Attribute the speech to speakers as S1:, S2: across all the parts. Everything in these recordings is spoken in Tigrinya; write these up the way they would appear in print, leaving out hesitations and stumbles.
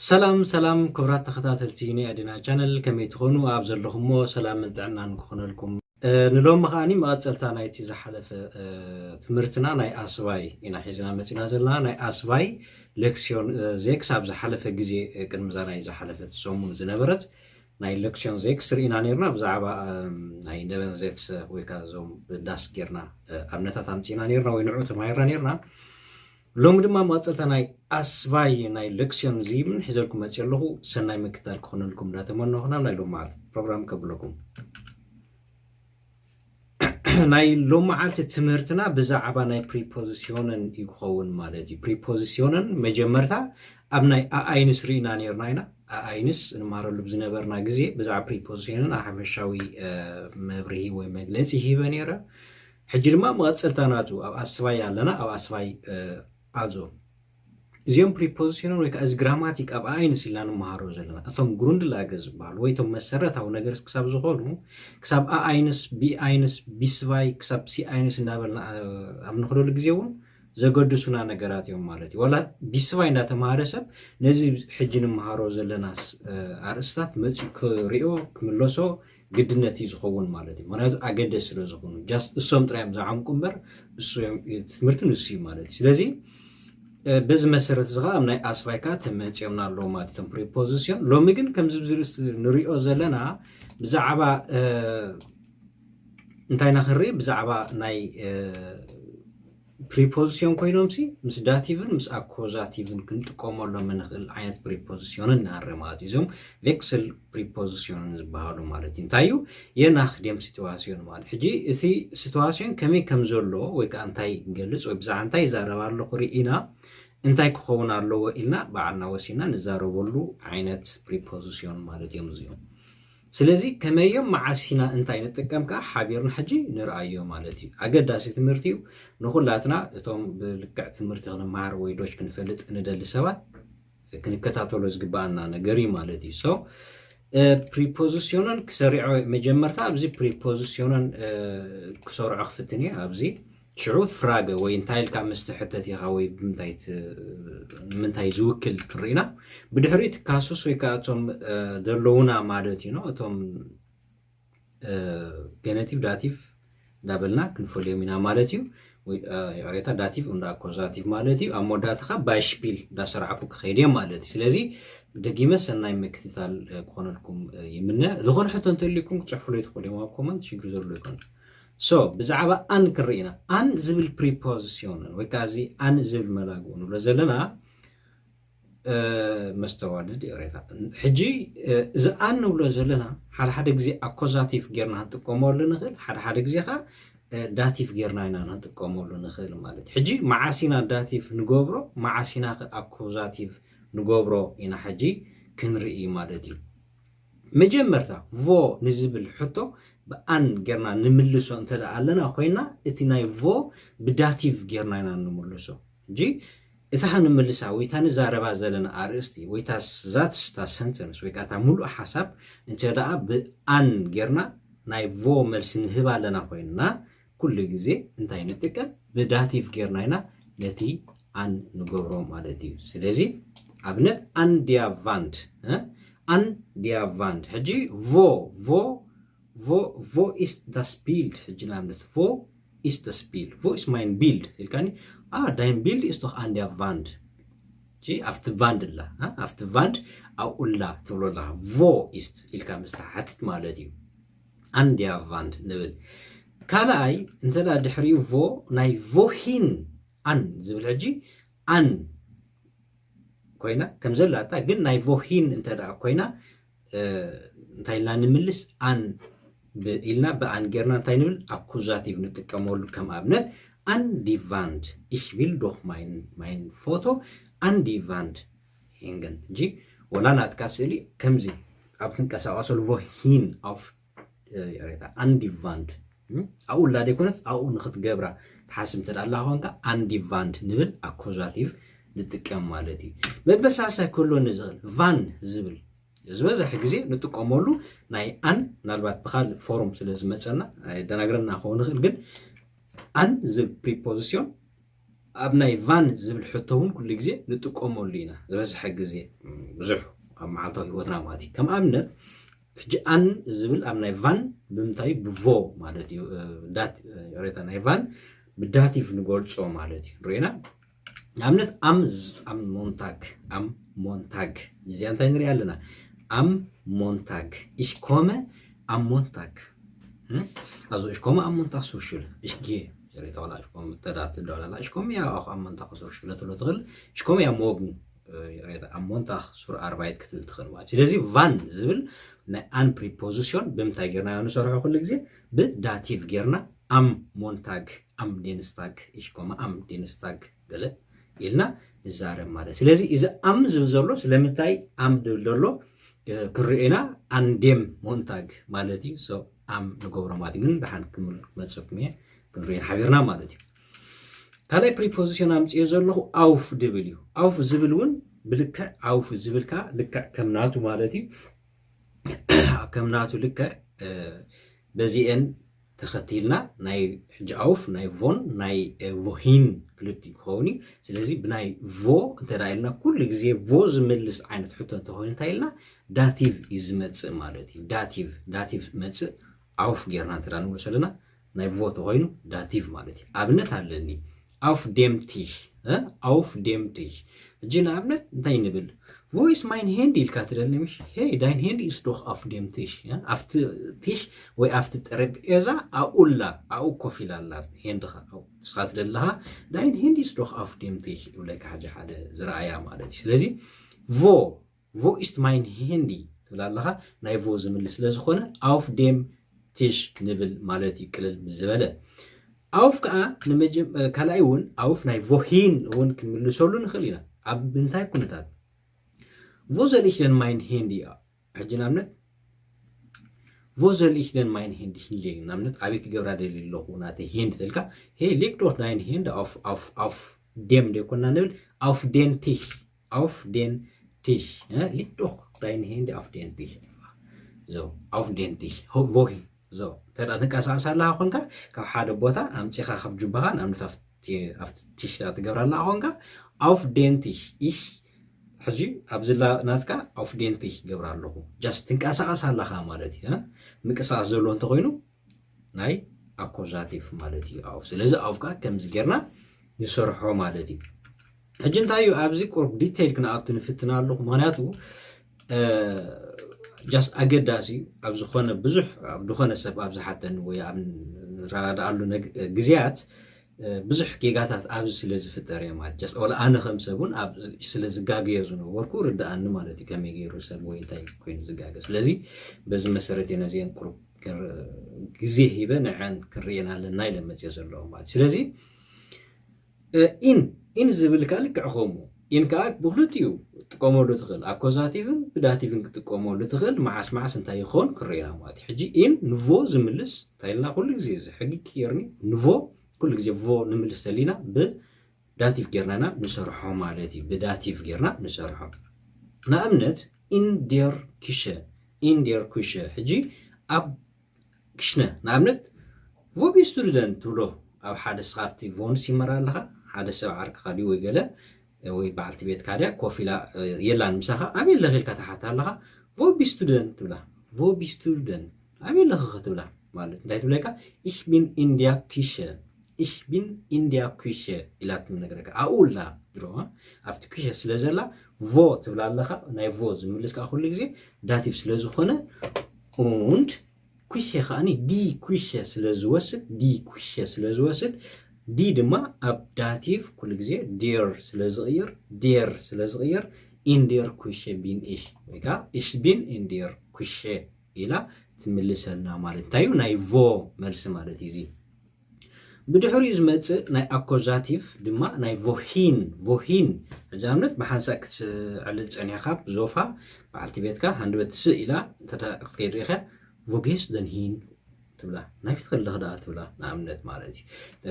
S1: ሰላም ክብራት ተኸታተልቲ ናይ ኣዲና ቻነል ከመይ ትኾኑ ኣብ ዘለኹምዎ ሰላም ጥዕናን ክኾነልኩም ንሎም መኻኒ መቐፀልታ ናይቲ ዝሓለፈ ትምህርትና ናይ ኣስባይ ኢና ሒዝና መፂና ዘለና ናይ ኣስባይ ሌክሲዮን ዜክስ ኣብ ዝሓለፈ ግዜ ቅድሚዛ ናይ ዝሓለፈ ሰሙን ዝነበረት ናይ ሌክሲዮን ዜክስ ርኢና ነርና ብዛዕባ ናይ ነበንዜት ወይ ከዓ ዞም ዳስ ጌርና ኣብነታት ኣምፂና ነርና ወይ ንዑ ተማሂርና ነርና لوم دما مقصلتا ناي اسفاي ناي لكسيون زيمن حزلكم ماتشلو سناي مكتال كون لكم لا تمنونا ناي لوم معلت بروجرام قبلكم ناي لوم معلت تمرتنا بزعبا ناي بريبوزيشنن يخون مالتي بريبوزيشنن مجمرتا اب ناي اينس رينا نيرناينا اينس نمارلو بزنبرنا غزي بزع بريبوزيشنن احمشاوي مبرهي وي مغلصي هيبنيرا حجرما مقصلتا ناتو اب اسفاي يالنا اب اسفاي አዞ እዚኦም ፕሪፖዚሽንን ወይ ከዚ ግራማቲክ ኣብ አይንስ ኢላን መሃሮ ዘለና እቶም ግሩንድ ላገዝ ባል ወይ ቶም መሰረታዊ ነገር ክሳብ ዝኾኑ ክሳብ አይንስ ቢ አይንስ ቢስቫይ ክሳብ ሲ አይንስ እንዳበልና ኣብ ንኽደሉ ግዜውን ዘገድሱና ነገራት እዮም ማለት እዩ ወላ ቢስቫይ እንዳተማሃረ ሰብ ነዚ ሕጅን መሃሮ ዘለናስ አርስታት መጽ ክሪኦ ክምለሶ ግድነት ይዝኸውን ማለት እዩ ማለት አገደስ ስለዝኾኑ ጃስት እሶም ጥራይም ዘዓምቁምበር እሱ ትምህርትን እሱ ማለት ስለዚ بز مسرت زغام ناي اسفايكا تمنصيمنا لو ماتم بريبوزيشن لو ميغن كم زبزرس نريو زلنا بزعبا انتاينا خري بزعبا ناي بريبوزيشن كوينومسي مس داتيفن مس اكوزاتيفن كنتقومو منخل عينت بريبوزيشن نارماتيزم فيكسل بريبوزيشن زبالو مالت انتايو يناخدم سيتواسيون مال حجي اسي سيتواسيون كمي كمزولو ويك انتاي جلص وي بزع انتاي زاربالو قرينا انتاي كخون አለው ኢልና ባዓልና ወሲና ንዛረበሉ አይነት ፕሪፖዚሽን ማለት የምዝዮም ስለዚህ ከመየም ማዓሲና እንታይ ንጥቀምካ ሓቢርን ሕጂ ንርአዮ ማለት እዩ አገዳሲ ትምህርቲዩ ንኹላትና እቶም ብልክዕ ትምህርቲ ክንማሃር ወይ ዶች ክንፈልጥ ንደሊ ሰባት ክንከታተሎ ዝግባአና ነገሪ ማለት እዩ ሶ ፕሪፖዚሽንን ክሰሪዖ መጀመርታ ኣብዚ ፕሪፖዚሽንን ክሰርዖ ክፍትኒ ኣብዚ شعوث فراغ وين تايل كمستحتت يخاوي بمتايت منتاي زوكل كرينا بدحريت كاسوس ويكاتهم دلونا مالتي نو اتهم جينيتيف داتيف دابلنا كنفوليومينا مالتي وي ياريتا داتيف اندا كوزاتيف مالتي اموداتخا باشبيل دا سرعكو كخيدي مالتي سلازي دقيمه سناي مكتتال كونلكم يمنا لغون حتى انتليكم تصحفوا لي تقولوا كومنت شي زرلو يكون سو بزعبا ان كرينا ان زبل بريبوزيشن وكازي ان زبل ملاغون ولزلنا مستوادد يريتا حجي اذا ان ولزلنا حد غزي اكوزاتيف غيرنا نتقومول نخل حد غزي خا داتيف غيرنا نتقومول نخل مالت حجي معاسينا داتيف نغبرو معاسينا اكوزاتيف نغبرو انا حجي كنري مالتي مجمرتا فو نزبل حتو بان غيرنا نملسو انت علنا خوينا اتيناي فو بداتيف غيرنا نملسو جي اذا نملسا ويتا نزاربا زلنا ارستي ويتا ذاتس تا سنتنس ويكاتا مولو حساب انت دا بان غيرنا ناي فو ملس نهبا لنا خوينا كل غزي انتاي نتكل بداتيف غيرنا نتي ان نغورو مالتي سلازي ابنت ان ديافاند ان ديافاند حجي Wo ist das Bild? Wo ist das Bild? Wo ist mein Bild? Dein Bild ist doch an der Wand. Auf der Wand. Auf der Wand. Wo ist? An der Wand. Kalai, entweder dehri wo, nei wohin? An. An. Koina, kamzellata, gin nei wohin entweder koina. Thailand nimlis an. بإلنا بأنجرنا تاينول أكوزاتيف نتكمل كم أبنت an die Wand ich will doch mein Foto an die Wand hängen جي ولا نتكاسلي كمزي أبنت كسا أصل wohin auf an die Wand أو لا ديكونت أو نخت جبرة تحسم ترى الله هونك an die Wand نبل أكوزاتيف نتكملتي بس هسه كله نزل van زبل زبزة حجزي نتقاملو ناي ان نالبات بخال فورم سلز متصنا دناغرنا خو نخل ግን ان ز بريبوزيشن أبناي فان زبل حطهم كل جزء نتقوموا لينا بس حق جزء بزح مع الطاقة وتنا ماتي كم أمنت حج أن زبل أبناي فان بمتاي بفو مالتي دات ريت أنا فان بداتي في نقول شو مالتي رينا أمنت أم مونتاج زين تاني ريالنا أم مونتاج إيش كومه أم مونتاج also ich komme am Montag zur Schule ich gehe ich komme ja auch am Montag zur Schule ich komme ja morgen am Montag zur Arbeit ስለዚህ wann ዝብል ናይ an preposition ብምታይ ጌርና ንሰርሖ ኩሉ ግዜ ብዳቲቭ ጌርና am Montag am Dienstag ich komme am Dienstag ገለ ኢልና ንዛረብ ማለት ስለዚህ እዚ am ዝብል ዘሎ ስለምንታይ am ዝብል ዘሎ ክርኤና አንዴም ሞንታግ ማለት እዩ so am ንገብሮ ማለት ግን ብሓን ክምል መጽፍሜ ክንሪን ሓቢርና ማለት እዩ ካልኣይ ፕሪፖዚሽን ኣምጽዮ ዘለኹ auf ድብል እዩ auf ዝብል እውን ብልክዕ auf ዝብልካ ልክዕ ከምናቱ ማለት እዩ ከምናቱ ልክዕ በዚአን ተኸቲልና ናይ ሕጂ auf ናይ von ናይ wohin ክልቲ ክኾኒ ስለዚህ ብናይ vo እንተዳይልና ኩሉ ግዜ vo ዝምልስ ዓይነት ሕቶ እንተኾይኑ እንታይልና ዳቲቭ ይዝመጽእ ማለት እዩ ዳቲቭ መጽእ auf ጌርና እንተዳንብሎ ዘለና ናይ vo ተኾይኑ ዳቲቭ ማለት እዩ ኣብነት ኣለኒ auf dem Tisch እጂ ንኣብነት እንታይ ንብል wo ist mein Handy ኢልካ ትደሊ ምሽ hey dein Handy ist doch auf dem Tisch ja auf dem Tisch ወይ auf der Treppeneza au ኮፍ ኢላላ ሄንድኻ au ስኻት ደለኻ dein Handy ist doch auf dem Tisch ይብለካ ሓደ ዝረኣያ ማለት እዩ ስለዚህ wo ist mein Handy ትብላለኻ ናይ wo ዝምልስ ስለዝኾነ auf dem Tisch ንብል ማለት ይቅልል ምዝበለ auf ከዓ ካልኣይ እውን auf ናይ wohin እውን ክንምልሰሉ ንኽእል ኢና ኣብ ምንታይ ኩነታት wo soll ich denn mein Handy ሕጂ ናምነት wo soll ich denn mein Handy hinlegen ናምነት ኣበይ ክገብራ ደልየ ኣለኹ ናተይ ሄንድ ትልካ hey leg doch dein Handy auf dem ደኮና ንብል auf den Tisch leg doch dein Handy auf den Tisch so auf den Tisch wohin so ተዳ ተንቀሳቀሳላ ኮንካ ካብ ሓደ ቦታ ኣምጪኻ ካብ ጅባኻ ናምነት ኣብቲ ቲሽ ትገብራላ ኮንካ auf den Tisch ich ሕጂ ኣብዝላ ናትካ auf den Tisch ገብራ ኣለኹ just ትንቀሳቀሳላኻ ማለት እዩ ምንቅስቃስ ዘሎ እንተኮይኑ ናይ አኮዛቲቭ ማለት እዩ auf ስለዚ auf ካ ከምዚ ጌርና ንሰርሖ ማለት እዩ ሕጂ እንታይ እዩ ኣብዚ ቁርብ ዲቴይል ክንኣቱ ንፍትና ኣለኹ ምክንያቱ just ኣገዳሲ ኣብ ዝኾነ ብዙሕ ኣብ ዝኾነ ሰብ ኣብ ዝሓተን ወይ ኣብ ራዳኣሉ ግዝያት ብዙሕ ጌጋታት ኣብዚ ስለዝፍጠር እዮም ማለት just ወላ ኣነ ከም ሰብን ኣብ ስለዝጋገየ ዝነበርኩ ርዳኣኒ ማለት እዩ ከመይ ገይሩ ሰብ ወይ እንታይ ኮይኑ ዝጋገ ስለዚ በዚ መሰረት የነዚአን ቁርብ ግዜ ሂበ ንዓን ክርኤና ኣለና ኢለመፅእ ዘለዎ ማለት ስለዚ ኢን ዝብልካ ልክዕ ከምኡ ኢን ከዓ ብክልቲኡ ትጥቀመሉ ትኽእል አኮዛቲቭን ብዳቲቭን ክትጥቀመሉ ትኽእል ማዓስ እንታይ ይኾን ክርኤና ማለት ሕጂ ኢን ንቮ ዝምልስ ታይልና ኩሉ ግዜ ሕጊ ኬርኒ ንቮ ኩሉ ግዜ ቮ ንምልስ ተሊና ብዳቲቭ ጌርናና ንሰርሖ ማለት እዩ ብዳቲቭ ጌርና ንሰርሖ ንኣብነት ኢን ዴር ኩሸ ሕጂ ኣብ ክሽነ ንኣብነት ቮ ቢስቱደንት ትብሎ ኣብ ሓደ ስኻፍቲ ቮንስ ይመራ ኣለኻ ሓደ ሰብ ዓርክኻ ድዩ ወይ ገለ ወይ በዓልቲ ቤት ካድያ ኮፊላ የላን ምሳኻ ኣበይ ለኺልካ ተሓታ ኣለኻ ቮ ቢስቱደንት ትብላ ቮ ቢስቱደንት ኣበይ ለኺ ትብላ ማለት እንታይ ትብለካ ich bin in der Küche ኢላት ነገረካ ኣኡላ ድሮ ኣብቲ ኩሸ ስለዘላ ቮ ትብላ ኣለኻ ናይ ቮ ዝምልስካ ኩሉ ግዜ ዳቲቭ ስለዝኾነ und ኩሸ ኸኣኒ ዲ ኩሸ ስለዝወስድ ዲ ድማ ኣብ ዳቲቭ ኩሉ ግዜ ዴር ስለዝቕየር in der Küche bin ich ወይ ከዓ ich bin in der Küche ኢላ ትምልሰልና ማለት እንታይ እዩ ናይ ቮ መልሲ ማለት እዩ ብድሕሪኡ ዝመጽእ ናይ አኮዛቲቭ ድማ ናይ ቮሂን ሕጃምነት ብሓንሳእ ክትዕልል ፀኒሕካ ብዞፋ በዓልቲ ቤትካ ሃንደበት ኢላ ተኸይድሪኻ ቮጌስ ደንሂን ትብላ ናይ ፍትኸልኽ ዳ ትብላ ንኣብነት ማለት እዩ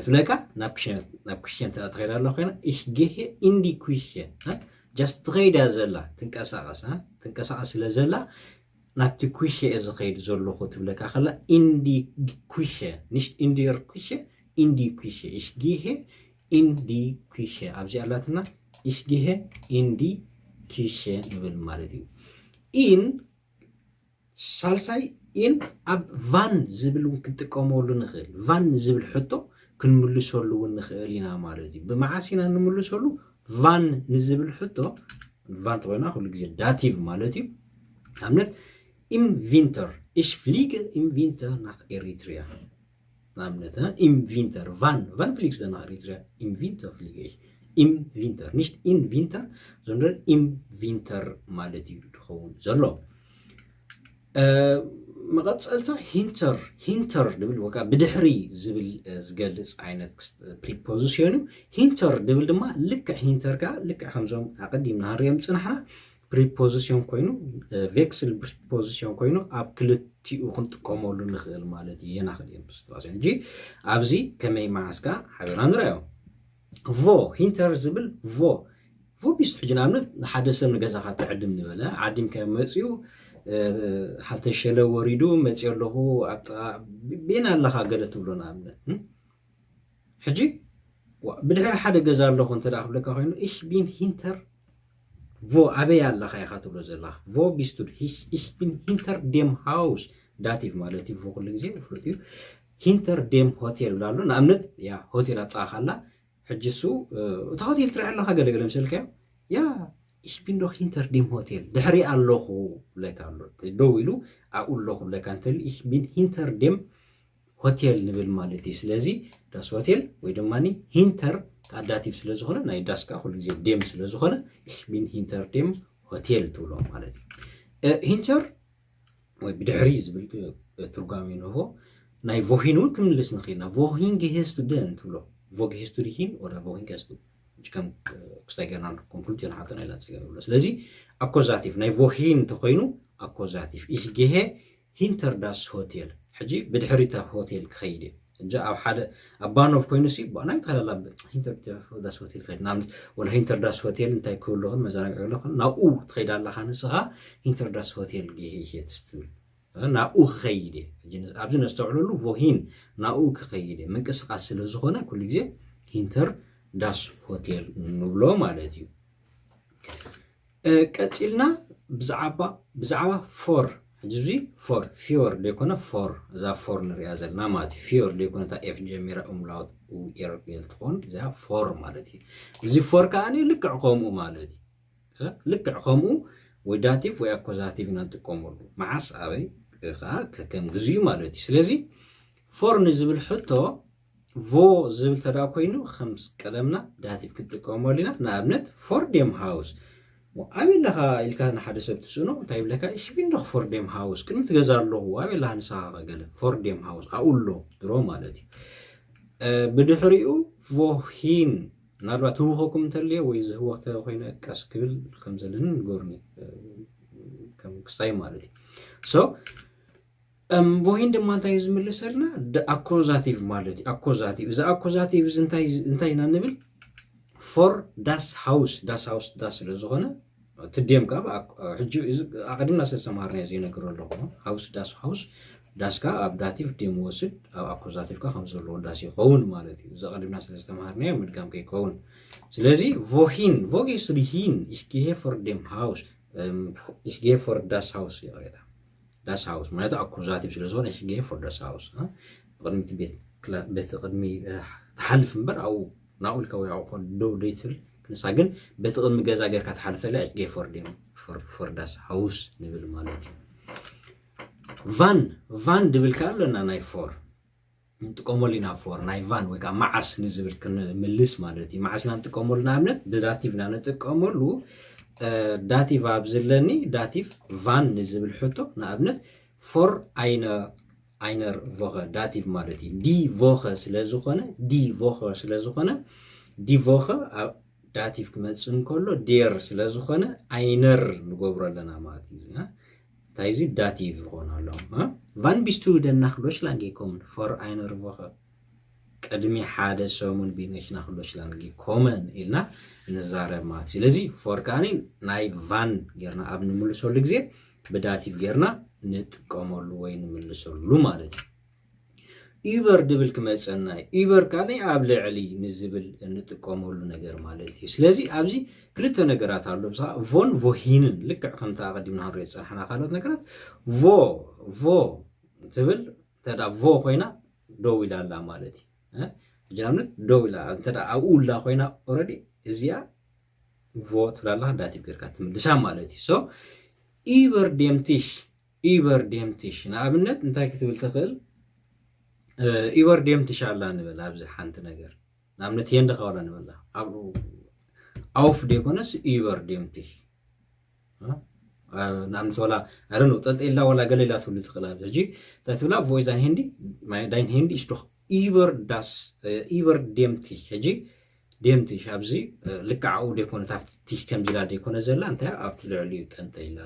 S1: ትብለካ ናብ ክሽን ተኸይዳ ኣላ ኮይና ich gehe in die Küche just ትኸይዳ ዘላ ትንቀሳቐስ ስለ ዘላ ናብቲ ኩሸ እዚ ኸይድ ዘለኹ ትብለካ ከላ in die Küche nicht in der Küche in die Küche ich gehe in die Küche ኣብዚ ኣላትና ich gehe in die Küche ንብል ማለት እዩ in ሳልሳይ in ኣብ van ዝብል ክንጥቀመሉ ንኽእል van ዝብል ሕቶ ክንምልሰሉ ንኽእል ኢና ማለት እዩ ብመዓስ ኢና ንምልሰሉ van ንዝብል ሕቶ van ተቆይና ኩሉ ግዜ ዳቲቭ ማለት እዩ ኣብነት im Winter ich fliege im Winter nach Eritrea Namnet, im Winter. Wann fliegst du nach Eritrea? Im Winter fliege ich. Im Winter. Nicht in Winter, sondern im Winter ማለት እዩ ትኸውን ዘሎ መቐፅልታ hinter ድብል ወቃ ብድሕሪ ዝብል ዝገልጽ ዓይነት ፕሪፖዚሽን እዩ hinter ድብል ድማ ልክዕ hinter ካ ልክዕ ከምዞም ኣቀዲምና ንሪኦም ፅናሕና ፕሪፖዚሽን ኮይኑ ቬክስል ፕሪፖዚሽን ኮይኑ ኣብ ክልቲኡ ክንጥቀመሉ ንኽእል ማለት እዩ የናኽእል እዮም ብስቱዋስን እንጂ ኣብዚ ከመይ መዓስካ ሓቢርና ንሪኦ ቮ hinter ዝብል ቮ ቢስቱ ሕጂ ንኣብነት ሓደ ሰብ ንገዛኻ ትዕድም ንበለ ዓዲምካ መፅኡ ሓልተሸለ ወሪዱ መፅኡ ኣለኹ ቤና ኣለኻ ገለ ትብሎ ንኣብነት ሕጂ ብድሕሪ ሓደ ገዛ ኣለኹ እንተዳ ክብለካ ኮይኑ ich bin hinter Wo abe alla khaya khatublo zella wo bist du ich bin hinter dem Haus dativ ማለት እዩ ኩሉ ግዜ ፍሉጥ hinter dem hotel ላሉ ንኣብነት ያ ሆቴል ኣጣኻላ ሕጅሱ እታ ሆቴል ትርኢ ኣለኻ ገለገለ ምስልከ ያ ich bin doch hinter dem Hotel ድሕሪ ኣለኹ ለካ ኣሎ ደው ኢሉ ኣብኡ ኣለኹ ለካ እንተል ich bin hinter dem Hotel ንብል ማለት እዩ ስለዚ das Hotel ወይ ድማኒ hinter ዳቲቭ ስለዝኾነ ናይ ዳስካ ኩሉ ግዜ dem ስለዝኾነ ich bin hinter dem Hotel ትብሎ ማለት እዩ hinter ወይ ብድሕሪ ዝብል ትርጓሜ ንሆ ናይ wohin እውን ክንምልስ ንኽእልና wohin gehst du denn ትብሎ wo gehst du hin oder wohin gehst du ከም ክስታይ ገርና ኮንክሉዥን ሓተና ኢላ ፅገብ ስለዚ ኣኮዛቲቭ ናይ wohin ተኮይኑ ኣኮዛቲቭ ich gehe hinter das Hotel ሕጂ ብድሕሪታ ሆቴል ክኸይድ እንጂ ኣብ ሓደ ኣባኖፍ ኮይኑሲ ባናይ ተላላ hinter das Hotel ከይድ ናምት ወላ hinter das Hotel እንታይ ክብለኹን መዛናግዒ ኣለኹን ናብኡ ትኸይድ ኣለኻ ንስኻ hinter das Hotel gehe ትብል ናብኡ ክኸይድ ሕጂ ኣብዚ ነስተውዕለሉ wohin ናብኡ ክኸይድ ምንቅስቓስ ስለ ዝኾነ ኩሉ ግዜ hinter das Hotel ንብሎ ማለት እዩ ቀፂልና ብዛዕባ for ሕጂ for fior ደይኮነ for እዛ for ንሪኣ ዘለና ማለት እዩ fior ደይኮነ ታ ኤፍ ጀሚራ እምላውት ኤር ትኾን እዛ for ማለት እዩ እዚ for ከዓኒ ልክዕ ከምኡ ማለት እዩ ልክዕ ከምኡ ወይ ዳቲቭ ወይ ኣኮዛቲቭ ኢና ንጥቀመሉ መዓስ ኣበይ ከዓ ከም ግዜኡ ማለት እዩ ስለዚ for ንዝብል ሕቶ vo ዝብል ተዳ ኮይኑ ከምስ ቀደምና ዳቲቭ ክትጥቀመሉ ኢና ንኣብነት for dem house ኣበለኻ ኢልካ ንሓደ ሰብ ትስእኖ እንታይ ይብለካ ich bin doch for dem house ግን ትገዛ ኣለኹ ኣበለኻ ንስኻ ገለ for dem house ኣውሎ ድሮ ማለት እዩ ብድሕሪኡ wohin ናልባት ህውኸኩም እንተልየ ወይ ዝህወኽተ ኮይነ ቀስ ክብል ከም ዘለና ንጎርኒ ከም ክስታይ ማለት እዩ ሶ wohin ድማ እንታይ ዝምልሰልና ኣኮዛቲቭ ማለት እዩ ኣኮዛቲቭ እዚ ኣኮዛቲቭ እንታይ ኢና ንብል for das Haus das ስለዝኾነ ትደም ካብ ሕጂ ኣቀዲምና ስለተማሃርና ዝነግሮ ኣለኹ house das ካ ኣብ ዳቲቭ ደም ወስድ ኣብ ኣኮዛቲቭ ካ ከም ዘለዎ ዳስ ይኸውን ማለት እዩ ዘቀዲምና ስለተማሃርና ምድጋም ከይከውን ስለዚ wohin wo gehst du hin ich gehe for dem Haus ich gehe for das Haus ይቀርታ das Haus ማለት ኣኮዛቲቭ ስለዝኾነ ich gehe for das Haus ቅድሚት ቤት ቅድሚ ተሓልፍ እምበር ኣው ናኡልካ ወይ ኣውቆን ደው ደይትብል ንሳ ግን በቲ ቅድሚ ገዛ ጌርካ ተሓልፈለ ich gehe for das Haus ንብል ማለት እዩ van ድብልካ ኣለና ናይ for ንጥቀመሉ ኢና for ናይ van ወይ ከዓ መዓስ ንዝብል ክንምልስ ማለት እዩ መዓስ ኢና ንጥቀመሉ ንኣብነት ብዳቲቭ ኢና ንጥቀመሉ ዳቲቭ ኣብ ዘለኒ ዳቲቭ van ንዝብል ሕቶ ንኣብነት for einer Woche ዳቲቭ ማለት እዩ die Woche ስለዝኾነ die Woche ዳቲቭ ክመጽእ እንከሎ der ስለዝኾነ einer ንገብሮ ኣለና ማለት እዩ ታይዚ ዳቲቭ ይኾናል wann bist du denn nach Deutschland gekommen for einer Woche ቀድሚ ሓደ ሰሙን bin ich nach Deutschland gekommen ኢልና ንዛረብ ማለት ስለዚ for ካኒ ናይ van ጌርና ኣብ ንምልሰሉ ግዜ ብዳቲቭ ጌርና ንጥቀመሉ ወይ ንምልሰሉ ማለት እዩ ኢበር ድብል ክመፀና ኢበር ካለይ ኣብ ልዕሊ ንዝብል እንጥቀመሉ ነገር ማለት እዩ ስለዚ ኣብዚ ክልተ ነገራት ኣሎ ብሳ ቮን ቮሂንን ልክዕ ከምታ ቀዲምና ንሪኦ ፀናሕና ካልኦት ነገራት ቮ ትብል ተዳ ቮ ኮይና ደው ኢላ ኣላ ማለት እዩ ጃምነት ደው ኢላ እንተዳ ኣብኡ ላ ኮይና ኦልሬዲ እዚኣ ቮ ትብል ኣላ ዳቲቭ ጌርካ ትምልሳ ማለት እዩ ሶ ኢበር ዴምቲሽ ንኣብነት እንታይ ክትብል ትኽእል ኢበር ዴምቲሽ ኣላ ንበል ኣብዚ ሓንቲ ነገር ንኣብነት የንደ ኸዋላ ንበላ ኣብኡ ኣውፍ ደይኮነስ ኢበር ዴምቲሽ ንኣብነት ወላ ኣረኑ ጠልጤላ ወላ ገሌላ ትብሉ ትኽእል ኣብዚ ሕጂ እንታይ ትብላ ቮይስ ዳይን ሄንዲ ኢስ ዶኽ ኢበር ዴምቲሽ ሕጂ ዴምቲሽ ኣብዚ ልክዓኡ ደይኮነ ታብቲ ቲሽ ከምዚ ኢላ ደይኮነ ዘላ እንታይ ኣብቲ ልዕሊኡ ጠንጠ ኢላ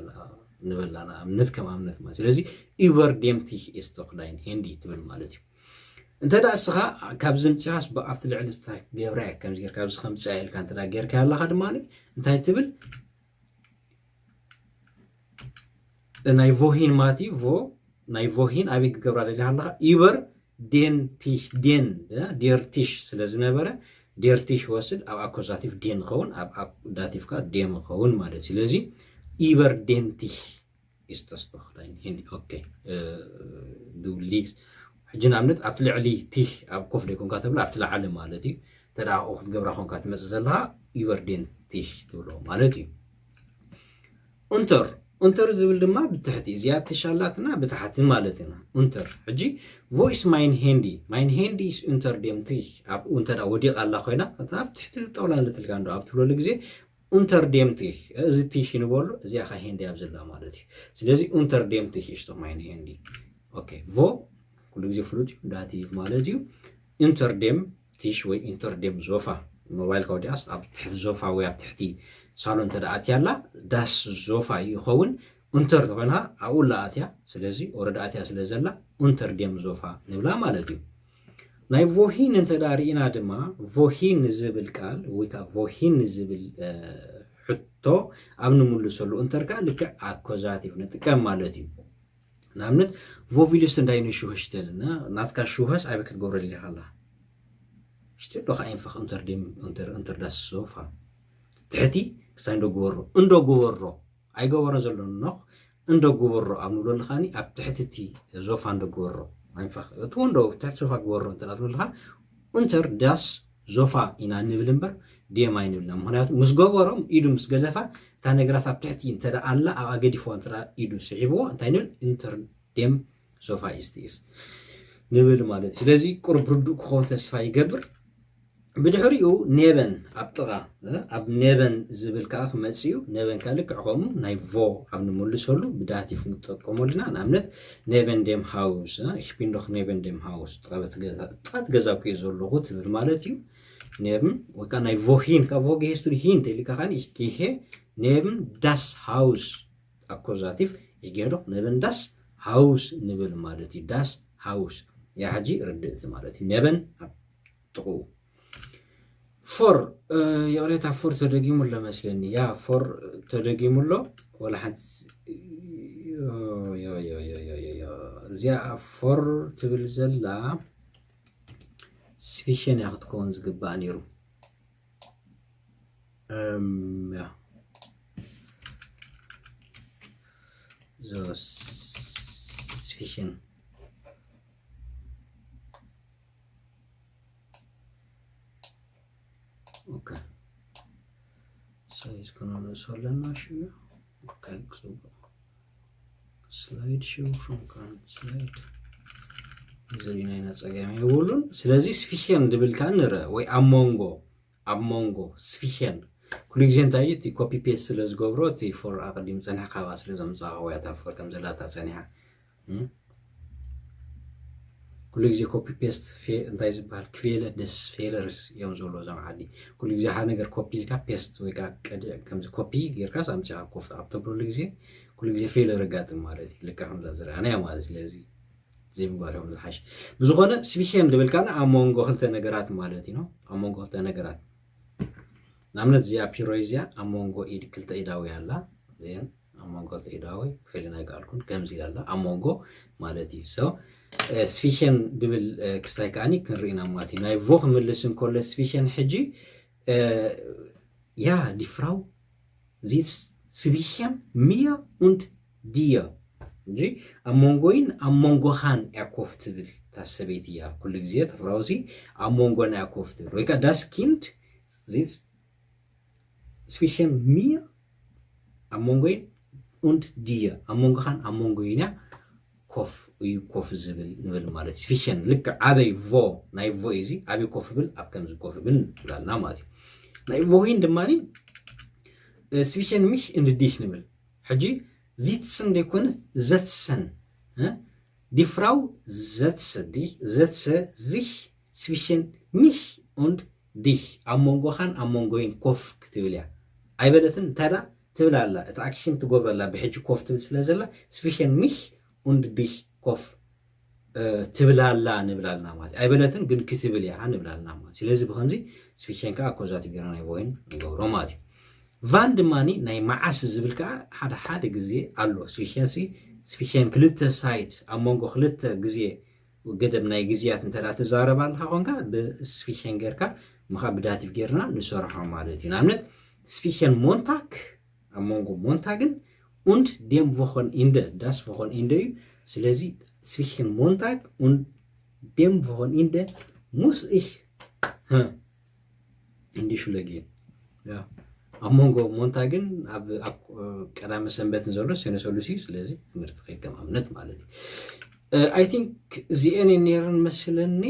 S1: ንበላና እምነት ከም እምነት ማለት ስለዚ ኢበር ዴምቲሽ ኢስ ዶኽ ዳይን ሄንዲ ትብል ማለት እዩ እንተዳ እስኻ ካብዚ ምፅኻስ ኣብቲ ልዕሊ ገብራ ከምዚ ጌርካ ኣብዚ ከምፅኣ ኢልካ እንተዳ ጌርካ ያለኻ ድማ እንታይ ትብል ናይ ቮሂን ማለት እዩ ናይ ቮሂን ኣበይ ክገብራ ደሊኻ ኣለኻ ኢበር ዴንቲሽ ዴርቲሽ ስለ ዝነበረ ዴርቲሽ ወስድ ኣብ ኣኮዛቲቭ ዴን ኸውን ኣብ ዳቲቭካ ዴም ኸውን ማለት ስለዚ ኢበር ዴንቲሽ ኢስተስቶኽ ዳይን ሄንዲ ኦኬ ዱሊክስ ሕጂ ንኣብነት ኣብቲ ልዕሊ ቲሽ ኣብ ኮፍ ደይኮንካ ተብሎ ኣብቲ ላዓሊ ማለት እዩ ተዳኡ ክትገብራ ኮንካ ትመፅእ ዘለካ ኢበር ዴንቲሽ ትብሎ ማለት እዩ ኡንተር ዝብል ድማ ብትሕቲ እዚኣ ትሻላትና ብታሕቲ ማለት ኢና ኡንተር ሕጂ ቮይስ ማይን ሄንዲ ኢስ ኡንተር ዴምቲሽ ኣብኡ እንተዳ ወዲቕ ኣላ ኮይና ኣብ ትሕቲ ጠውላ ንልትልካ እንዶ ኣብ ትብለሉ ግዜ ኡንተር ዴምቲሽ እዚ ቲሽ ንበሉ እዚኣ ካ ሄንዲ ኣብ ዘላ ማለት እዩ ስለዚ ኡንተር ዴምቲሽ ኢስቶ ማይን ሄንዲ ኦኬ ቮ ኩሉ ግዜ ፍሉጥ ዳቲቭ ማለት እዩ ኢንተርዴም ቲሽ ወይ ኢንተርዴም ዞፋ ሞባይልካ ወዲኣስ ኣብ ትሕቲ ዞፋ ወይ ኣብ ትሕቲ ሳሎን ተዳኣትያ ኣላ ዳስ ዞፋ ይኸውን እንተር ተኮይንካ ኣብኡ ለኣትያ ስለዚ ወረዳ ኣትያ ስለ ዘላ ኢንተርዴም ዞፋ ንብላ ማለት እዩ ናይ ቮሂን እንተዳ ርኢና ድማ ቮሂን ዝብል ቃል ወይ ከዓ ቮሂን ዝብል ሕቶ ኣብ ንምልሰሉ እንተርካ ልክዕ ኣኮዛቲቭ ንጥቀም ማለት እዩ ንኣብነት ቮቪልስ እንዳይነ ሹሃሽ ተልና ናትካ ሹሃስ ኣበይ ክትገብሮ ደሊኻ ኣላ ሽቲ ዶኻ ይንፈኽ ኢንተርዳስ ሶፋ ትሕቲ ክሳይ እንደጎበሮ ኣይገበሮን ዘሎ ኖኽ እንደጎበሮ ኣብ ንብለልኻኒ ኣብ ትሕቲ ዞፋ እንደጎበሮ ኣይንፈኽ እቲ ወንዶ ትሕቲ ሶፋ ግበሮ እንተናትብልኻ ኢንተርዳስ ዞፋ ኢና ንብል እምበር ዴማ ይንብልና ምክንያቱ ምስ ገበሮም ኢዱ ምስ ገዘፋ እታ ነገራት ኣብ ትሕቲ እንተዳ ኣላ ኣብ ኣገዲፎ እንተዳ ኢዱ ስዒብዎ እንታይ ንብል ኢንተርዴም ሶፋ ኢስቲስ ንብል ማለት ስለዚ ቁርብ ርዱእ ክኸውን ተስፋ ይገብር ብድሕሪኡ ኔበን ኣብ ጥቓ ኣብ ኔበን ዝብል ከዓ ክመፅእ እዩ ኔበን ከዓ ልክዕ ከምኡ ናይ ቮ ኣብ ንምልሰሉ ብዳቲቭ ክንጥቀመሉ ኢና ንኣብነት ኔበን ዴም ሃውስ ich bin doch neben dem Haus ጥቃት ገዛ ኮዩ ዘለኹ ትብል ማለት እዩ ኔብን ወይ ከዓ ናይ ቮሂን ካብ ቮ ጌሄስቱ ሂን ተይልካ ካኒ ich gehe neben das Haus ኣኮዛቲቭ ich gehe doch neben das Haus ንብል ማለት እዩ das Haus ያ ሕጂ ርድእቲ ማለት እዩ ኔበን ኣብ ጥቑ ፎር የሬታ ፎር ተደጊሙሎ መስለኒ ያ ፎር ተደጊሙሎ ወላ ሓንቲ እዚኣ ፎር ትብል ዘላ ስፔሽን ያ ክትከውን ዝግባእ ነይሩ ያ ዞ ስፔሽን Okay. So it's gonna solena show. Okay, so slide show from current slide. ዘሪና ይናጸጋም ይውሉን ስለዚህ ስፊሽን ድብልካ ንረ ወይ አሞንጎ ስፊሽን ኩሉ ግዜ እንታይ እቲ ኮፒ ፔስት ስለዝገብሮ እቲ ፎር ኣቀዲም ጸኒሕ ካባ ስለዘምጻእ ወይ ኣታፈር ከም ዘላታ ጸኒሐ ኩሉ ግዜ ኮፒ ፔስት እንታይ ዝበሃል ክፌለ ደስ ፌለርስ እዮም ዘሎ ዘማዓዲ ኩሉ ግዜ ሓደ ነገር ኮፒ ኢልካ ፔስት ወይ ከዓ ቀዲዕ ከምዚ ኮፒ ጌርካ ሳምጪኻ ኮፍ ኣብ ተብሎ ግዜ ኩሉ ግዜ ፌለር ጋጥም ማለት እዩ ልካ ከምዛ ዝረአና ማለት ስለዚ ዘይምጓሪኦም ዝሓሽ ብዝኾነ ስፔሽን ድብልካና ኣሞንጎ ክልተ ነገራት ማለት እዩ ኣሞንጎ ክልተ ነገራት ንኣብነት እዚኣ ፒሮይዝያ ኣሞንጎ ኢድ ክልተ ኢዳዊ ኣላ እዚአን ኣሞንጎ ክልተ ኢዳዊ ክፌልና ይቃልኩን ከምዚ ኢላ ኣላ ኣሞንጎ ማለት እዩ ሶ سفيشن دبل كستايكاني كنرينا ماتي ناي فوخ ملسن كل سفيشن حجي يا دي فراو زيت سفيشن ميا und dir جي امونغوين امونغوخان ياكوف تبل تاسبيتيا كل غزيه تفراوزي امونغون ياكوف تبل ويكا داس كيند زيت سفيشن ميا امونغوين und dir امونغوخان امونغوينا كوف وي كوف زبل نبل مالت سفيشن لك ابي فو ناي فو ايزي ابي كوف بل اب كنز كوف بل لا ماتي ناي فوين دماني سفيشن مش ان ديش نبل حجي زيتسن ديكون زتسن دي فراو زتس sich zwischen mich und dich امونغوخان امونغوين كوف كتبليا ايبدتن ترى تبلالا اتاكشن تغوبلا بحج كوف تبل سلازلا zwischen mich und dich كوف تبلالا نبلالنا مات ايبدتن ግን كتبليا نبلالنا مات ስለዚህ بخنزي zwischen كا አኮዛቲ ገራና ይወይን ንገብሮ ማለት ቫንድ ማኒ ናይ ማዓስ ዝብልካ ሓደ ግዜ አሎ ስፔሻል ክልተ ሳይት አሞንጎ ክልተ ግዜ ገደብ ናይ ግዜያት እንተራ ተዛረባልካ ኮንካ በስፔሻል ገርካ መኻብዳቲቭ ገርና ንሰርሖ ማለት ኢና አምነት ስፔሻል ሞንታግ አሞንጎ ሞንታግን und dem Wochenende das Wochenende ስለዚህ ስፔሻል ሞንታግ und dem Wochenende muss ich in die Schule gehen ja امونغو مونتاغن اب قدام سنبتن زولو سينسولوسي ስለዚህ ትምህርት ከከማምነት ማለት አይ ቲንክ ዚኤን ኔርን መስለኒ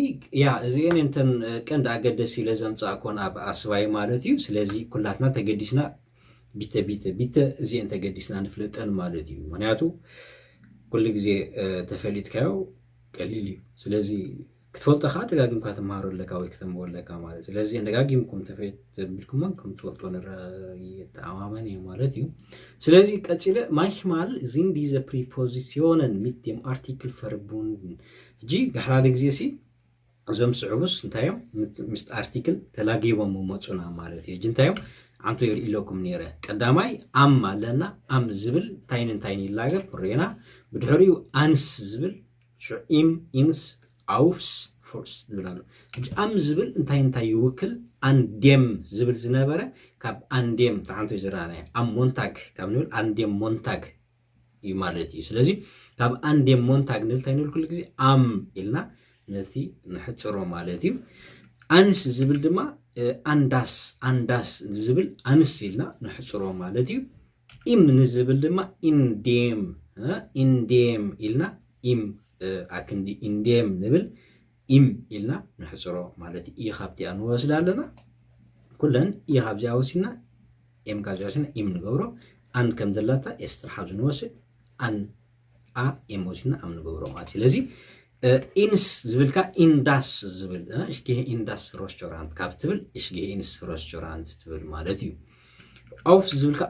S1: ያ ዚኤን እንተን ቀንድ አገደሲ ለዘምጻ ኮና በአስባይ ማለት እዩ ስለዚህ ኩላትና ተገዲስና ቢተ ዚኤን ተገዲስና ንፍለጠን ማለት እዩ ምክንያቱ ኩሉ ግዜ ተፈሊጥካዮ ቀሊል እዩ ስለዚህ ክትፈልጠኻ ደጋግምካ ተማሃረለካ ወይ ከተመወለካ ማለት ስለዚህ ደጋግምኩም ተፈት ብልኩምም ትወልጦ ነረ የተአማመን ማለት እዩ ስለዚህ ቀጥለ manchmal sind diese Präpositionen mit dem Artikel verbunden ጂ ገሓደ ግዜ ሲ እዞም ስዑብስ እንታዮም ምስ አርቲክል ተላጊቦም መጽና ማለት እዩ እንታዮም አንቶ ይሪኢለኩም ነረ ቀዳማይ አም አለና አም ዝብል ታይን ይላገር ሬና ብድሕሪው አንስ ዝብል ኢም ኢንስ aufs force ዝብላሉ አም ዝብል እንታይ ይውክል አንዴም ዝብል ዝነበረ ካብ አንዴም ታንቶ ይዝራና አም ሞንታግ ካብ ንብል አንዴም ሞንታግ ይማለት እዩ ስለዚህ ካብ አንዴም ሞንታግ ንልታይ ንብል ኩሉ ግዜ አም ኢልና ነቲ ንሕጽሮ ማለት እዩ አንስ ዝብል ድማ አንዳስ ዝብል አንስ ኢልና ንሕጽሮ ማለት እዩ ኢም ንዝብል ድማ ኢንዴም ኢልና ኢም አክንዲ ኢንዴም ንብል ኢም ኢልና ንሕጽሮ ማለት ይኻብቲ አንወስዳለና ኩለን ይኻብዚ አውሲና ኤም ጋዛሽና ኢም ንገብሮ አን ከም ዘላታ ኤስትር ሓብዝ ንወስድ አን አ ኤሞሽና አም ንገብሮ ማለት ስለዚህ ኢንስ ዝብልካ ኢንዳስ ዝብል እሽጌ ኢንዳስ ሬስቶራንት ካብ ትብል እሽጌ ኢንስ ሬስቶራንት ትብል ማለት እዩ አውፍ ዝብልካ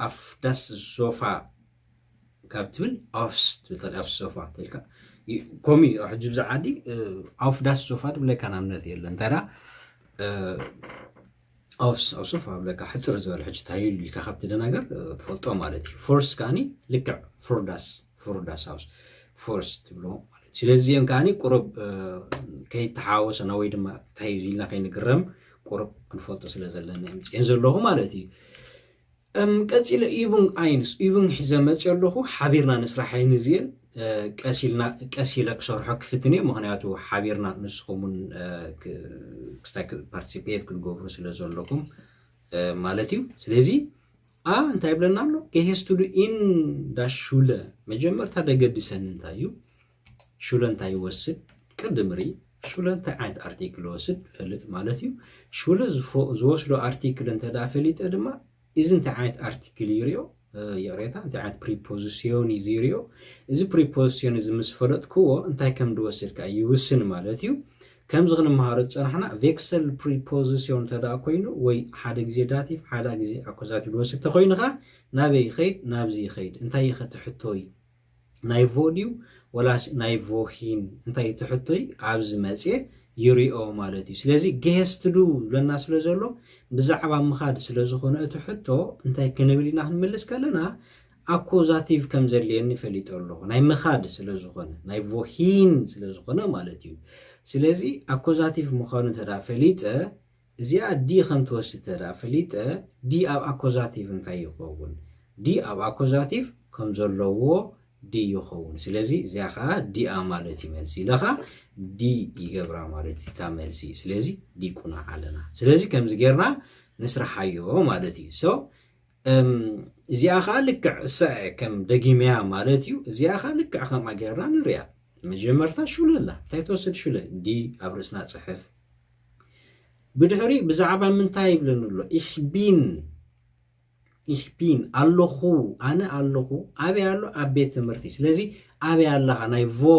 S1: አፍ ዳስ ሶፋ ካብ ትብል አፍስ ትብል አፍ ሶፋ ትልካ ኮሚ ሕጅብ ዝዓዲ አፍ ዳስ ሶፋ ትብለካ ናምነት የለን ተራ አፍስ ሶፋ ብለካ ሕጽር ዝበል ሕጅ ታይሉ ኢልካ ካብቲ ደናገር ትፈልጦ ማለት እዩ ፎርስ ካኒ ልክዕ ፎርዳስ ሃውስ ፎርስ ትብሎ ማለት ስለዚህ ካኒ ቁርብ ከይተሓወሰና ወይ ድማ ታይዙልና ከይንግረም ቁርብ ክንፈልጦ ስለዘለና ምጽን ዘለኹ ማለት እዩ ቀጽለ ኢቡን ሒዘ መጽለኹ ሓቢርና ንስራሕ አይንዚል ቀሲለ ክሰርሖ ክፍትኔ ምክንያቱ ሓቢርና ንስኹምን ክስታክ ፓርቲሲፔት ክገብሩ ስለዘለኩም ማለት እዩ ስለዚህ እንታይ ብለና ኣሎ ገሄስቱዱ ኢን ዳሹለ መጀመርታ ደገድሰን እንታይ እዩ ሹለ እንታይ ይወስድ ቅድምሪ ሹለ እንታይ ዓይነት አርቲክል ወስድ ፈልጥ ማለት እዩ ሹለ ዝወስዶ አርቲክል እንተዳፈሊጠ ድማ isn't አይነት አርቲክል ይሪዮ የሬታ አይነት ፕሪፖዚሽን ይሪዮ እዚ ፕሪፖዚሽን እዚ መስፈለጥኩዎ እንታይ ከም ድወስድካ ይውስን ማለት እዩ ከም ዝኽን መሃረት ጸናሕና ቬክሰል ፕሪፖዚሽን ተዳ ኮይኑ ወይ ሓደ ግዜ ዳቲቭ ሓደ ግዜ አኩዛቲቭ ድወስድ ተኮይንካ ናበይ ኸይድ ናብዚ ኸይድ እንታይ ይኸትሕቶይ ናይ ቮዲው ወላስ ናይ ቮሂን እንታይ ትሕቶይ ኣብዚ መጽ ይሪኦ ማለት እዩ ስለዚህ ገሄስትዱ ለና ስለዘሎ ብዛዕባ ምኻድ ስለዝኾነ እቲ ሕቶ እንታይ ክንብልና ክንመለስ ከለና አኮዛቲቭ ከም ዘልየኒ ፈሊጥ ኣለኹ ናይ ምኻድ ስለ ዝኾነ ናይ ቮሂን ስለ ዝኾነ ማለት እዩ ስለዚ አኮዛቲቭ ምዃኑ ተዳ ፈሊጠ እዚኣ ዲ ከም ትወስድ ተዳ ፈሊጠ ዲ ኣብ አኮዛቲቭ እንታይ ይኸውን ዲ ኣብ አኮዛቲቭ ከም ዘለዎ ዲ ይኸውን ስለዚ እዚኣ ከዓ ዲ ማለት ይመልሲ ለኻ ዲ ይገብራ ማለት እታ መልሲ ስለዚ ዲ ኩና ኣለና ስለዚ ከምዚ ጌርና ንስራሓዮ ማለት እዩ ሶ እዚኣ ከዓ ልክዕ ከም ደጊምያ ማለት እዩ እዚኣ ከዓ ልክዕ ከም ኣገርና ንሪኣ መጀመርታ ሹለላ እንታይ ትወስድ ሹለ ዲ ኣብ ርእስና ፅሕፍ ብድሕሪ ብዛዕባ ምንታይ ይብለን ኣሎ ich bin ኣለኹ ኣነ ኣለኹ ኣበይ ኣሎ ኣብ ቤት ትምህርቲ ስለዚ ኣበይ ኣለኻ ናይ ቮ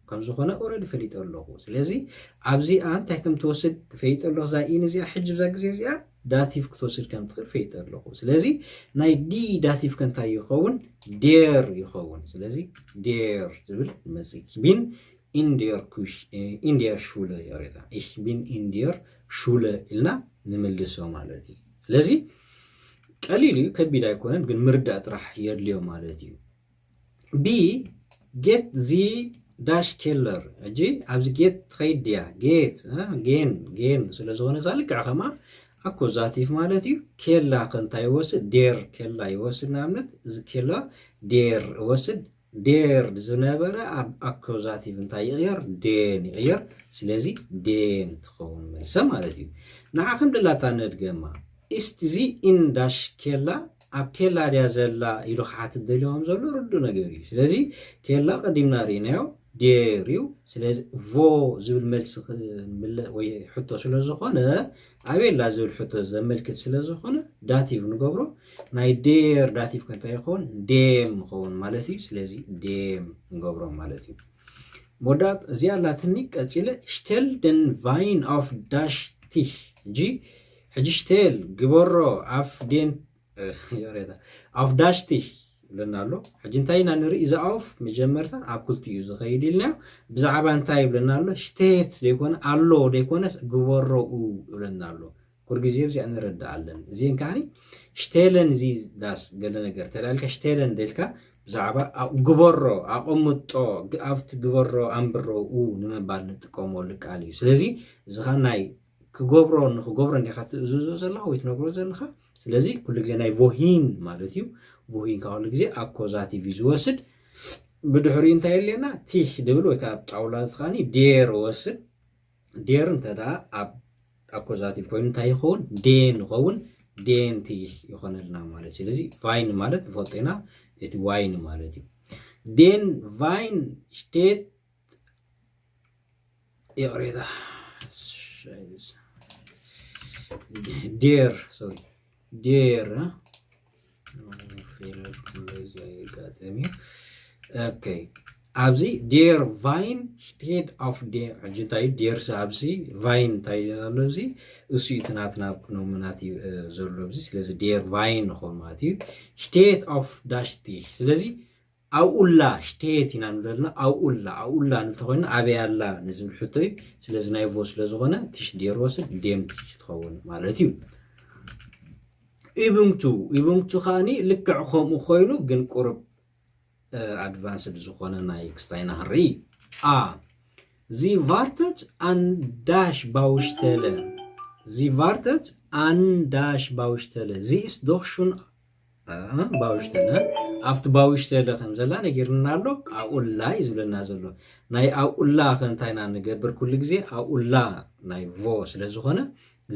S1: ከም ዝኾነ ኦልሬዲ ፈሊጥ ኣለኹ ስለዚ ኣብዚኣ እንታይ ከም ትወስድ ፈሊጥ ኣለኹ እዛ ኢን እዚኣ ሕጂ ብዛ ግዜ እዚኣ ዳቲቭ ክትወስድ ከም ትኽእል ፈሊጥ ኣለኹ ስለዚ ናይ ዲ ዳቲቭ ከንታይ ይኸውን ዴር ይኸውን ስለዚ ዴር ዝብል መፅእ ich bin in der Schule ይሬታ ich bin in der Schule ኢልና ንምልሶ ማለት እዩ ስለዚ ቀሊል እዩ ከቢድ ኣይኮነን ግን ምርዳእ ጥራሕ የድልዮ ማለት እዩ ቢ get the dash killer እጂ ኣብዚ ጌት ትኸይድ ድያ ጌት ጌን ስለ ዝኾነ ዛልክዕ ኸማ አኮዛቲቭ ማለት እዩ ኬላ ከንታይ ይወስድ ዴር ኬላ ይወስድ ንኣብነት እዚ ኬላ ዴር ይወስድ ዴር ዝነበረ ኣብ አኮዛቲቭ እንታይ ይቕየር ዴን ይቕየር ስለዚ ዴን ትኸውን መልሰ ማለት እዩ ንዓኹም ድላታ ነድገማ ist sie in dash ኬላ ኣብ ኬላ ድያ ዘላ ኢሉ ክሓት ደልዮም ዘሎ ርዱ ነገር እዩ ስለዚ ኬላ ቀዲምና ሪናዮ ዴር እዩ ስለዚ ቮ ዝብል መልሲ ወይ ሕቶ ስለ ዝኾነ ኣበየላ ዝብል ሕቶ ዘመልክት ስለ ዝኾነ ዳቲቭ ንገብሮ ናይ ዴር ዳቲቭ ከንታይ ይኸውን ዴም ይኸውን ማለት እዩ ስለዚ ዴም ንገብሮ ማለት እዩ ሞዳት እዚኣ ላትኒ ቀፂለ ሽቴል ደን ቫይን ኣፍ ዳሽ ቲሽ እጂ ሕጂ ሽቴል ግበሮ ኣፍ ዴን يوريدا أوف داشتي لنا له حجين تاينا نري إذا أوف مجمرتا أكلتي يوزا خيدي لنا بزعبان تايب لنا له شتيت ديكون ألو ديكونس جورو أو لنا له كورجيزيب زي أنا رد علن زين كاني شتيلن زي داس قلنا قرت لالك شتيلن ديلكا بزعبا جورو أقومتو أفت جورو أمبرو أو نما بالنت كومو لك عليه سلزي زخناي كجبرو نخجبرو نخات زوزو زلها ويتنقرو زلها ስለዚህ ኩሉ ግዜ ናይ ቮሂን ማለት እዩ ቮሂን ካሉ ግዜ አኮዛቲቭ ይወስድ ብድሕሪ እንታይ የለና ቲሽ ድብል ወይ ካብ ጣውላ ዝኻኒ ዴር ወስድ ዴር እንተዳ ኣብ አኮዛቲቭ ኮይኑ እንታይ ይኸውን ዴን ይኸውን ዴን ቲሽ ይኾነልና ማለት ስለዚህ ቫይን ማለት ፎቴና እቲ ዋይን ማለት እዩ ዴን ቫይን ስቴት ይሬዳ ዴር ሶሪ ዴር اوكي ابزي دير فاين شتيد اوف دير اجنتاي دير سابسي فاين تاي لابزي اسي تناتنا نومناتي زولوبزي سلازي دير فاين خورماتي شتيد اوف داشتي سلازي اولا شتيت ينانلنا اولا نتخوين ابيالا نزل حطي سلازي نايفو سلازغنا تش دير وسد ديم تخون مالتي ኢቡንቱ ኻኒ ልክዕ ከምኡ ኮይኑ ግን ቁርብ ኣድቫንስድ ዝኾነ ናይ ክስታይና ህሪ ዚ ቫርተት ኣን ዳሽ ባውሽተለ ዚ ቫርተት ኣን ዳሽ ባውሽተለ ዚ ኢስ ዶክ ሹን ባውሽተለ ኣብቲ ባውሽተለ ከም ዘላ ነጊርና ኣሎ ኣኡላ ይዝብለና ዘሎ ናይ ኣኡላ ከንታይና ንገብር ኩሉ ግዜ ኣኡላ ናይ ቮ ስለ ዝኾነ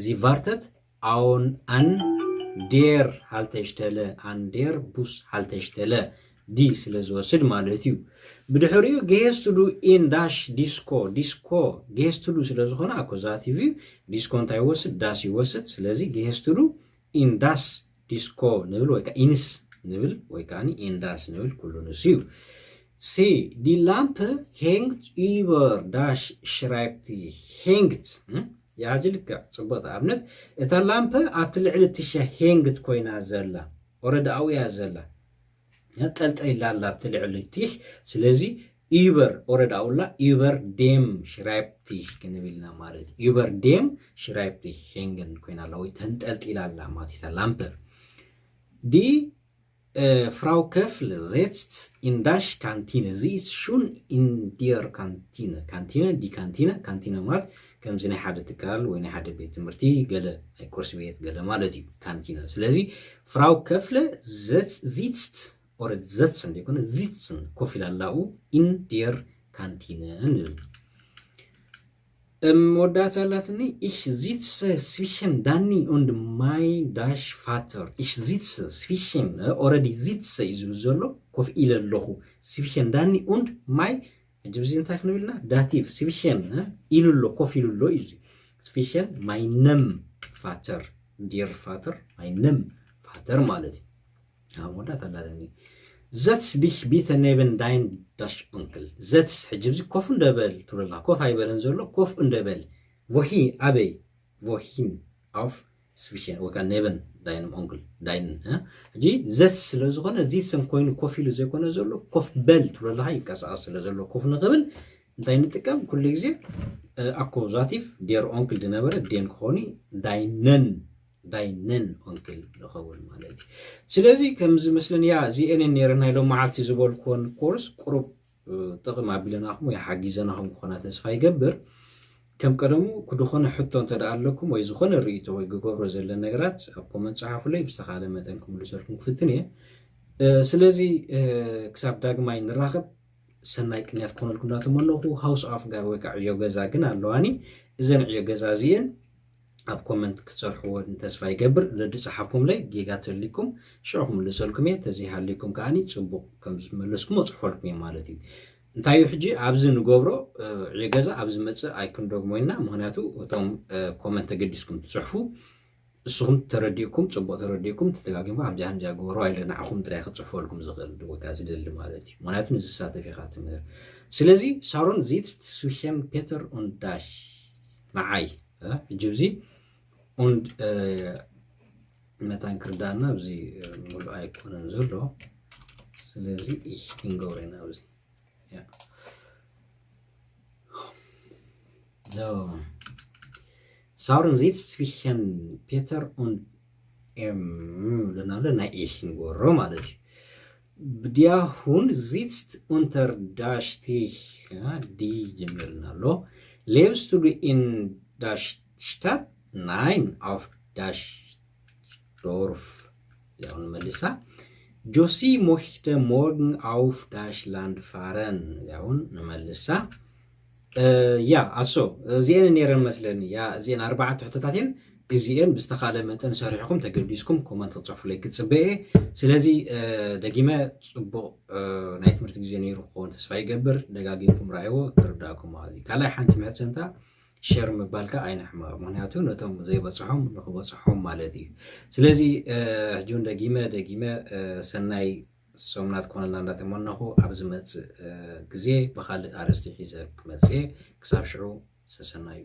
S1: ዚ ቫርተት ኣውን ኣን ዴር ሃልተሽተለ አንዴር ቡስ ሃልተሽተለ ዲ ስለዝወስድ ማለት እዩ ብድሕሪኡ ጌስትዱ ኢን ዳሽ ዲስኮ ጌስትዱ ስለዝኾነ አኮዛቲቭ ዲስኮ እንታይ ይወስድ ዳስ ይወስድ ስለዚ ጌስትዱ ኢን ዳስ ዲስኮ ንብል ወይ ከዓ ኢንስ ንብል ወይ ከዓ ኢን ዳስ ንብል ኩሉ ንስ እዩ ሲ ዲ ላምፕ ሄንግት ዩበር ዳሽ ሽራይፕቲ ሄንግት ያጅልካ ጽበጣ ኣብነት እታ ላምፕ ኣብቲ ልዕሊ ትሻ ሄንግት ኮይና ዘላ ኦረዳ ኣውያ ዘላ ያጠልጠይላ ኣብቲ ልዕሊ ትሽ ስለዚ ዩበር ኦረዳ ኣውላ ዩበር ዴም ሽራይፕቲሽ ክንብልና ማለት ዩበር ዴም ሽራይፕቲሽ ሄንግን ኮይና ኣላ ወይ ተንጠልጢላ ኣላ ማለት እታ ላምፕ ዲ Frau Köffle setzt in das Kantine. Sie ist schon in der Kantine. Kantine, die Kantine, Kantine ማለት ከምዚ ናይ ሓደ ትካል ወይ ናይ ሓደ ቤት ትምህርቲ ገለ ናይ ኮርስ ቤት ገለ ማለት እዩ ካንቲና ስለዚ Frau Köffle sitzt oder sitzen ይኮነ sitzen ኮፍ ይላላው in der Kantine እንብል ወዳታላትኒ ich sitze zwischen Danny und mein Vater ich sitze zwischen already sitze ይዝሉ ዘሎ ኮፍ ኢለለኹ zwischen Danny und mein ጅብዚን ታክንብልና ዳቲቭ zwischen ኢሉሎ ኮፍ ኢሉሎ እዩ zwischen meinem Vater der Vater meinem Vater ማለት እዩ ወዳታላትኒ setz dich bitte neben dein Onkel setz حجبዚ ኮፍ እንደበል ትብለላ ኮፍ አይበለን ዘሎ ኮፍ እንደበል wohin አበይ wohin auf zwischen ወካ neben deinem Onkel dein እጂ setz ስለዝኾነ ዚትሰን ኮይኑ ኮፍ ኢሉ ዘይኮነ ዘሎ ኮፍ በል ትብለላ ይቀሳቀስ ስለዘሎ ኮፍ ንቅብል እንታይ ንጥቀም ኩሉ ግዜ አኮዛቲቭ der Onkel ድነበረ den ክኾኒ deinen Onkel لخول مالتي سلازي كمز مثلا يا زي ان نيرنا لو معلتي زبول كون كورس قرب طقم ابلناكم يا حجيزناهم كنا تسفا يغبر كم قدمو كدخون حتى انت دالكم وي زخون الريتو وي غبر زل نغرات كومنت صحافو لي بستخاله متنكم لسركم كفتنيه سلازي كساب داغماي نراقب سناي كنيات كونلكم داتمنوخو هاوس اوف غا وي كعيو غزا كن اللواني اذن عيو غزازين اب كومنت كتصرحوا تسفا يغبر لدي صحافكم لي جيغات لكم شوكم لسلكم تزي حالكم كاني صبو كم ملسكم صحفلكم مالتي انتايو حجي ابز نغبرو عيغزا ابز مص ايكون دوغموينا مهناتو وتم كومنت تقدسكم تصحفوا اسكم ترديكم صبو ترديكم تتغاغموا ابجا همجا غبرو ايلنا اخوم تراي خصحفلكم زغل دوغاز دل مالتي مهناتو نزسات في خاتم سلازي سارون زيت سوشيم بيتر اون داش معاي جوزي und متان كردانا بزي مول ايكون نزلو سلازي ich ingorena بزي ja so Sauren sitzt zwischen Peter und لنا ich ingoro ማለት der Hund sitzt unter der Stich ja die gemirnalo lebst du in der Stadt Nein, auf das Dorf. Ja, und Melissa. Josie möchte morgen auf das Land fahren. Ja, und Melissa. Ja, also, sie nähern مثلا ja, sie 4 حتتاتين እዚአን ብስተኻለ መጠን ሰሪሕኩም ተገዲስኩም ኮመንት ጽሑፉ ላይ ክትጽበየ ስለዚ ደጊመ ጽቡቕ ናይ ትምህርቲ ግዜ ነይሩ ክኾን ተስፋ ይገብር ደጋጊምኩም ራእይዎ ትርዳእኩም ማለት እዩ ካልኣይ ሓንቲ መሕሰንታ ሸር ምባልካ ኣይናሕማ ምክንያቱ ነቶም ዘይበፅሖም ንኽበፅሖም ማለት እዩ ስለዚ ሕጂውን ደጊመ ሰናይ ሰሙናት ኮነልና እንዳተመነኹ ኣብ ዝመፅእ ግዜ ብካልእ ኣርእስቲ ሒዘ ክመፅእ ክሳብ ሽዑ ሰሰናዩ